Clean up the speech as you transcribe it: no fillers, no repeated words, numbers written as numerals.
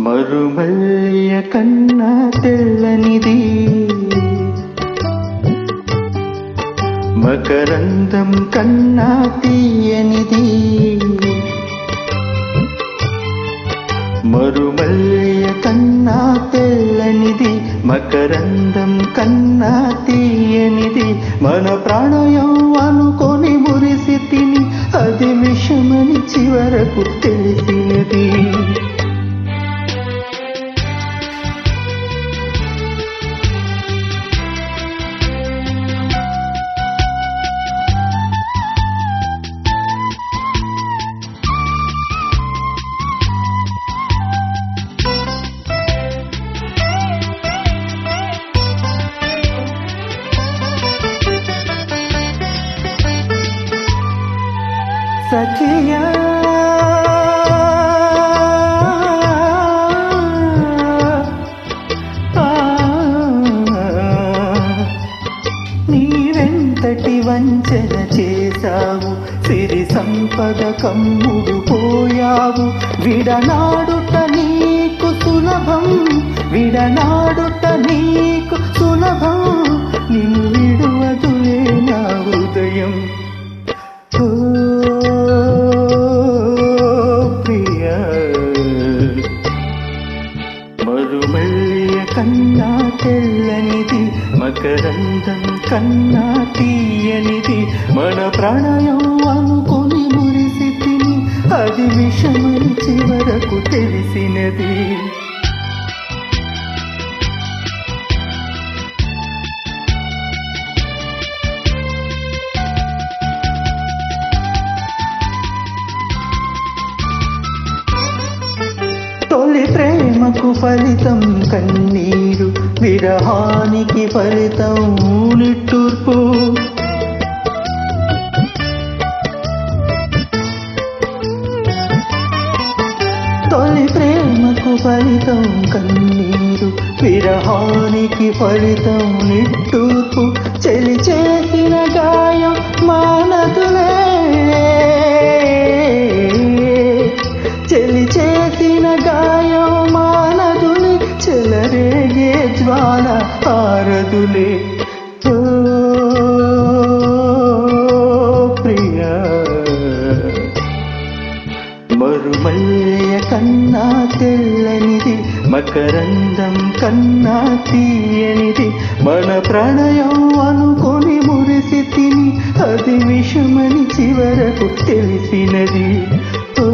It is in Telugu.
మరుమల్లె కన్నా తెల్లనిది మకరందం కన్నా తీయనిది మరుమల్లె కన్నా తెల్లనిది మకరందం కన్నా తీయనిది మన ప్రాణయం అనుకొని మురిసి తిని అది విషమని చివరకు తెలిసినది సఖియా నీవెంతటి వంచన చేశావు సిరి సంపద కమ్ముడు పోయావు విడనాడుట నీకు సులభం విడనాడుట నీకు సులభం నిన్ను విడువదులే నా హృదయం మరుమల్లె కన్నా తెల్లనిది మకరందం కన్నా తీయనిది మన ప్రణయం అనుకొని మురిసి తిని అది విషమని చివరకు తెలిసినది తొలి ప్రేమకు ఫలితం కన్నీరు విరహానికి ఫలితం నిట్టూర్పు తొలి ప్రేమకు ఫలితం కన్నీరు విరహానికి ఫలితం నిట్టూర్పు చెలి చేసిన గాయం మానదులే చెలి చేసిన గాయం మానదులే చెలరేగే జ్వాల ఆరదులే ఓ ప్రియా మరుమల్లె కన్నా తెల్లనిది మకరందం కన్నా తీయనిది మన ప్రణయం అనుకొని మురిసి తిని అది విషమని చివరకు తెలిసినది ఓ